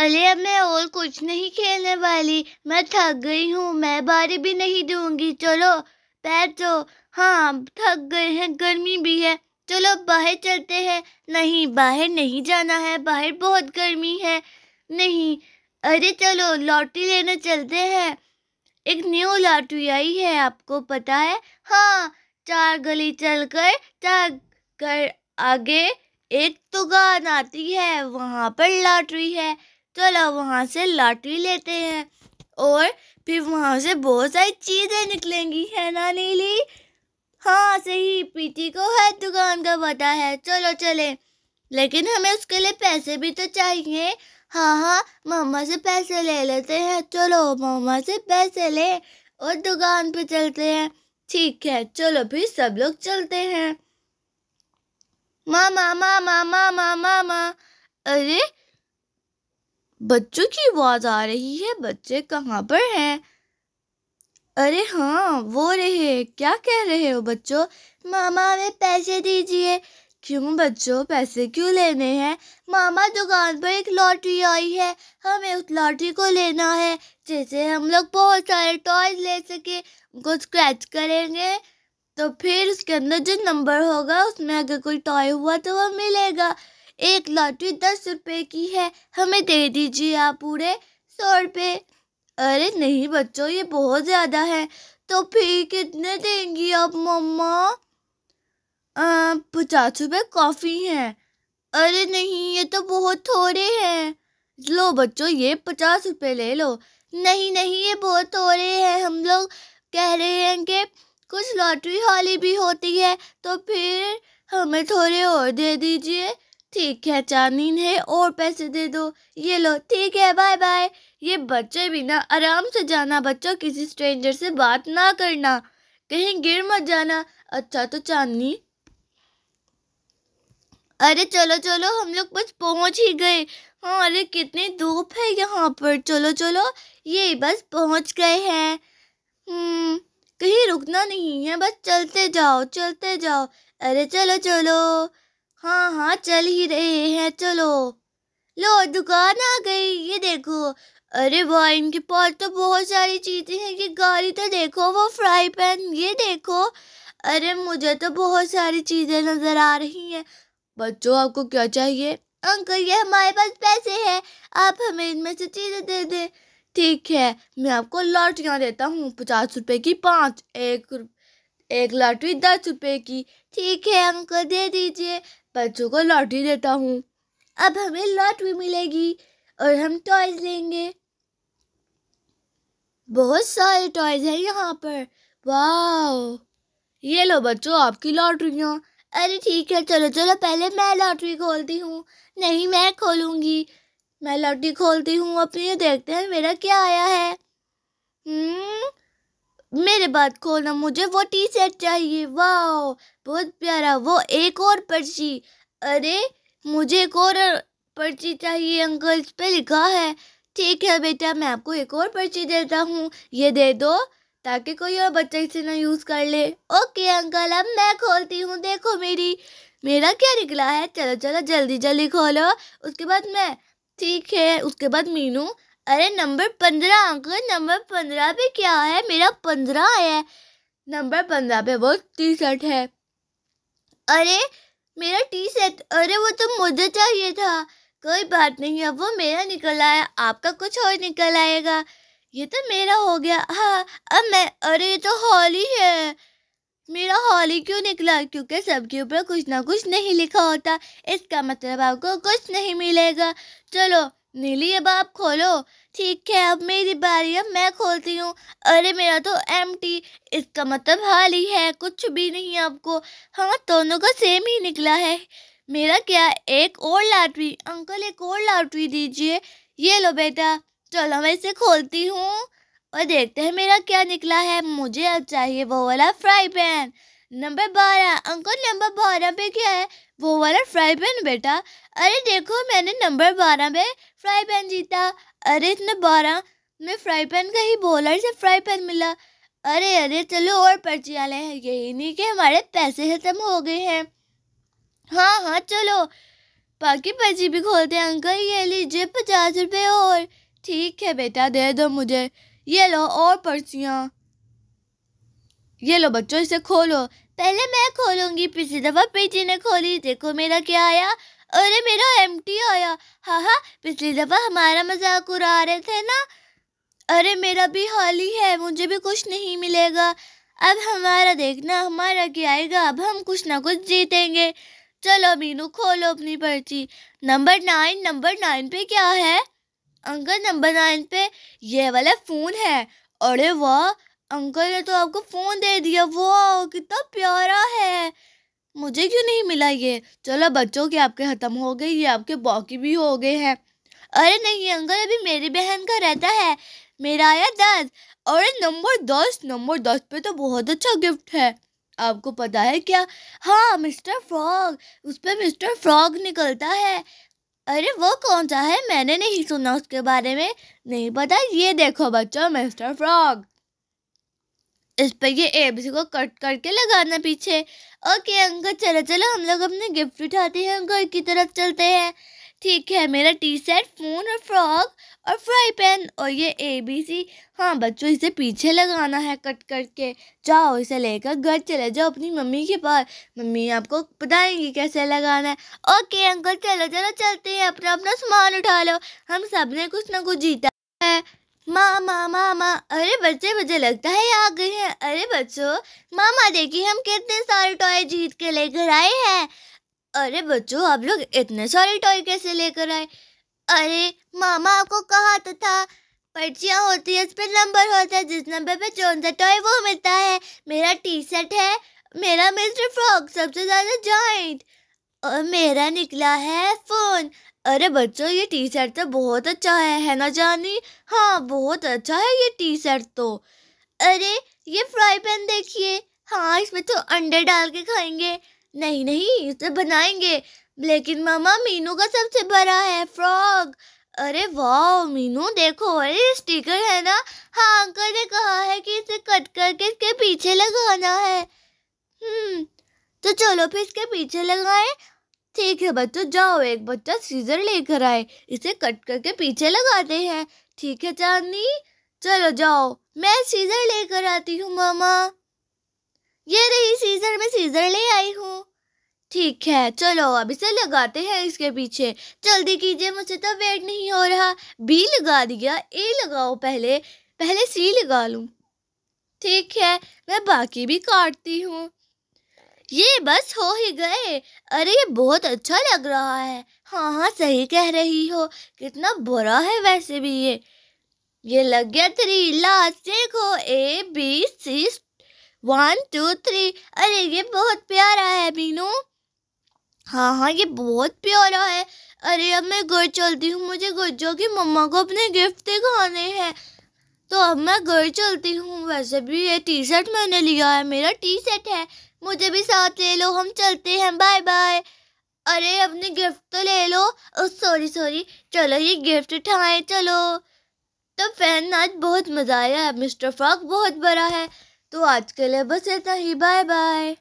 चलिए अब मैं और कुछ नहीं खेलने वाली, मैं थक गई हूँ, मैं बारी भी नहीं दूंगी। चलो बैठो। हाँ थक गए हैं, गर्मी भी है, चलो बाहर चलते हैं। नहीं बाहर नहीं जाना है, बाहर बहुत गर्मी है। नहीं, अरे चलो लॉटरी लेने चलते हैं। एक न्यू लॉटरी आई है, आपको पता है? हाँ, 4 गली चलकर 4 घर आगे एक दुकान आती है, वहां पर लॉटरी है। चलो वहां से लॉटरी लेते हैं और फिर वहां से बहुत सारी चीजें निकलेंगी, है ना नीली? हाँ सही, प्रीति को हर दुकान का पता है। चलो चले, लेकिन हमें उसके लिए पैसे भी तो चाहिए। हाँ हाँ, मामा से पैसे ले लेते हैं। चलो मामा से पैसे ले और दुकान पे चलते हैं। ठीक है, चलो फिर सब लोग चलते हैं। मामा मामा मामा मामा। अरे बच्चों की आवाज आ रही है, बच्चे कहाँ पर हैं? अरे हाँ वो रहे, क्या कह रहे हो बच्चों? मामा हमें पैसे दीजिए। क्यों बच्चों, पैसे क्यों लेने हैं? मामा दुकान पर एक लॉटरी आई है, हमें उस लॉटरी को लेना है, जैसे हम लोग बहुत सारे टॉयज ले सके। उनको स्क्रैच करेंगे तो फिर उसके अंदर जो नंबर होगा उसमें अगर कोई टॉय हुआ तो वो मिलेगा। एक लॉटरी 10 रुपए की है, हमें दे दीजिए आप पूरे 100 रुपए। अरे नहीं बच्चों, ये बहुत ज्यादा है। तो फिर कितने देंगी आप मम्मा? 50 रुपए काफी हैं। अरे नहीं, ये तो बहुत थोड़े हैं। लो बच्चों, ये 50 रुपए ले लो। नहीं नहीं, ये बहुत थोड़े हैं, हम लोग कह रहे हैं कि कुछ लॉटरी वाली भी होती है, तो फिर हमें थोड़े और दे दीजिए। ठीक है चांदनी है, और पैसे दे दो। ये लो, ठीक है, बाय बाय। ये बच्चे भी ना, आराम से जाना बच्चों, किसी स्ट्रेंजर से बात ना करना, कहीं गिर मत जाना। अच्छा तो चांदनी, अरे चलो चलो, हम लोग बस पहुंच ही गए। हाँ अरे कितनी धूप है यहाँ पर। चलो चलो, ये बस पहुंच गए हैं। कहीं रुकना नहीं है, बस चलते जाओ चलते जाओ। अरे चलो चलो। हाँ हाँ, चल ही रहे हैं, चलो। लो दुकान आ गई, ये देखो। अरे वाह, इनके पास तो बहुत सारी चीजें हैं। ये गाड़ी तो देखो, वो फ्राई पैन, ये देखो। अरे मुझे तो बहुत सारी चीजें नजर आ रही हैं। बच्चों आपको क्या चाहिए? अंकल ये हमारे पास पैसे हैं, आप हमें इनमें से चीजें दे दे। ठीक है, मैं आपको लॉटरियां देता हूँ, 50 रुपए की 5, एक लॉटरी 10 रुपए की। ठीक है अंकल, दे दीजिए। बच्चों को लॉटरी देता हूँ, अब हमें लॉटरी मिलेगी और हम टॉयज लेंगे। बहुत सारे टॉयज हैं यहाँ पर। वाह, ये लो बच्चों आपकी लॉटरियाँ। अरे ठीक है, चलो चलो, पहले मैं लॉटरी खोलती हूँ। नहीं मैं खोलूंगी, मैं लॉटरी खोलती हूँ अपनी, देखते हैं मेरा क्या आया है। मेरे बात खोलना, मुझे वो टी शर्ट चाहिए। वाह बहुत प्यारा, वो एक और पर्ची। अरे मुझे एक और पर्ची चाहिए अंकल, इस पे लिखा है। ठीक है बेटा, मैं आपको एक और पर्ची देता हूँ, ये दे दो ताकि कोई और बच्चा इसे ना यूज कर ले। ओके अंकल, अब मैं खोलती हूँ, देखो मेरा क्या निकला है। चलो चलो जल्दी जल्दी खोलो, उसके बाद मैं। ठीक है, उसके बाद मीनू। अरे नंबर 15 अंकल, नंबर 15 पे क्या है? मेरा 15 है, नंबर 15 पे वो टी शर्ट है। अरे मेरा टी शर्ट, अरे वो तो मुझे चाहिए था। कोई बात नहीं, अब वो मेरा निकल आया, आपका कुछ और निकल आएगा। ये तो मेरा हो गया। हाँ अब मैं, अरे ये तो हॉली है। मेरा हॉली क्यों निकला? क्योंकि सबके ऊपर कुछ ना कुछ नहीं लिखा होता, इसका मतलब आपको कुछ नहीं मिलेगा। चलो नीली, अब आप खोलो। ठीक है, अब मेरी बारी, अब मैं खोलती हूँ। अरे मेरा तो एम्प्टी, इसका मतलब खाली है, कुछ भी नहीं आपको। हाँ दोनों का सेम ही निकला है। मेरा क्या, एक और लॉटरी अंकल, एक और लॉटरी दीजिए। ये लो बेटा। चलो मैं इसे खोलती हूँ और देखते हैं मेरा क्या निकला है। मुझे अब चाहिए वो वाला fry pan, number 12। Uncle number 12 पे क्या है? वो वाला फ्राई पैन बेटा। अरे देखो, मैंने नंबर 12 पे फ्राई पैन जीता। अरे इसने 12 में फ्राई पैन का ही बोला, से फ्राई पैन मिला। अरे अरे चलो और पर्चियाँ लें, यही नहीं कि हमारे पैसे खत्म हो गए हैं। हाँ हाँ चलो, बाकी पर्ची भी खोलते हैं। अंकल ये लीजिए 50 रुपये और। ठीक है बेटा, दे दो मुझे। ये लो और पर्चियाँ। ये लो बच्चों, इसे खोलो। पहले मैं खोलूंगी, पिछली दफा पीची ने खोली, देखो मेरा क्या आया। अरे मेरा एम्प्टी आया। हाँ, पिछली दफा हमारा मजाक उड़ा रहे थे ना। अरे मेरा भी हाल ही है, मुझे भी कुछ नहीं मिलेगा। अब हमारा देखना, हमारा क्या आएगा। अब हम कुछ ना कुछ जीतेंगे। चलो मीनू खोलो अपनी पर्ची। नंबर 9 पे क्या है? अंकल नंबर 9 पे ये वाला फोन है। अरे वाह, अंकल ने तो आपको फोन दे दिया। वाह कितना प्यारा है, मुझे क्यों नहीं मिला ये। चलो बच्चों के आपके खत्म हो गए, ये आपके बाकी भी हो गए हैं। अरे नहीं अंकल, अभी मेरी बहन का रहता है। मेरा आया 10। अरे नंबर 10 पे तो बहुत अच्छा गिफ्ट है। आपको पता है क्या? हाँ, मिस्टर फ्रॉग। उस पे मिस्टर फ्रॉग निकलता है। अरे वो कौन सा है? मैंने नहीं सुना उसके बारे में। नहीं पता। ये देखो बच्चों, मिस्टर फ्रॉग। इस पे ये एबीसी को कट करके लगाना पीछे। ओके अंकल, चलो चलो हम लोग अपने गिफ्ट उठाते हैं, घर की तरफ चलते हैं। ठीक है, मेरा टी शर्ट, फोन और फ्रॉक और फ्राई पैन और ये एबीसी। हाँ बच्चों, इसे पीछे लगाना है कट करके। जाओ इसे लेकर घर चले जाओ अपनी मम्मी के पास। मम्मी आपको बताएंगी कैसे लगाना है। ओके अंकल, चलो चलो चलते हैं, अपना अपना सामान उठा लो। हम सब ने कुछ ना कुछ जीता है। मामा मामा, अरे बच्चे मुझे लगता है आ गए हैं। अरे बच्चों, मामा देखिए हम कितने सारे टॉय जीत के लेकर आए हैं। अरे बच्चों, आप लोग इतने सारे टॉय कैसे लेकर आए? अरे मामा आपको कहा तो था, पर्चियाँ होती है, उस पर नंबर होता है, जिस नंबर पे जोन सा टॉय वो मिलता है। मेरा टी शर्ट है, मेरा मिस्टर फ्रॉग सबसे ज्यादा जॉइंट, और मेरा निकला है फोन। अरे बच्चों, ये टी शर्ट तो बहुत अच्छा है ना जानी? हाँ बहुत अच्छा है ये टी शर्ट तो। अरे ये फ्राई पैन देखिए। हाँ, इसमें तो अंडे डाल के खाएंगे। नहीं नहीं, इसे बनाएंगे। लेकिन मामा, मीनू का सबसे बड़ा है फ्रॉग। अरे वाह मीनू देखो, अरे स्टिकर है ना। हाँ, अंकल ने कहा है कि इसे कट करके इसके पीछे लगाना है। तो चलो फिर इसके पीछे लगाएं। ठीक है बच्चों, जाओ एक बच्चा सीजर लेकर आए, इसे कट करके पीछे लगाते हैं। ठीक है चांदनी, चलो जाओ, मैं सीजर लेकर आती हूँ मामा। ये रही सीजर, मैं सीजर ले आई हूँ। ठीक है, चलो अब इसे लगाते हैं इसके पीछे। जल्दी कीजिए, मुझे तो वेट नहीं हो रहा। बी लगा दिया, ए लगाओ, पहले पहले सी लगा लूँ। ठीक है, मैं बाकी भी काटती हूँ। ये बस हो ही गए। अरे ये बहुत अच्छा लग रहा है। हाँ हाँ, सही कह रही हो, कितना बुरा है वैसे भी ये लग गया 3। लास्ट देखो, ए बी सी 1 2 3। अरे ये बहुत प्यारा है मीनू। हाँ हाँ, ये बहुत प्यारा है। अरे अब मैं घर चलती हूँ, मुझे घर जाके मम्मा को अपने गिफ्ट दिखाने हैं। तो अब मैं घर चलती हूँ। वैसे भी ये टी शर्ट मैंने लिया है, मेरा टी शर्ट है, मुझे भी साथ ले लो, हम चलते हैं, बाय बाय। अरे अपने गिफ्ट तो ले लो। सॉरी सॉरी, चलो ये गिफ्ट उठाएं चलो। तो फैन, आज बहुत मज़ा आया। मिस्टर फ्रॉग बहुत बड़ा है। तो आज के लिए बस इतना ही, बाय बाय।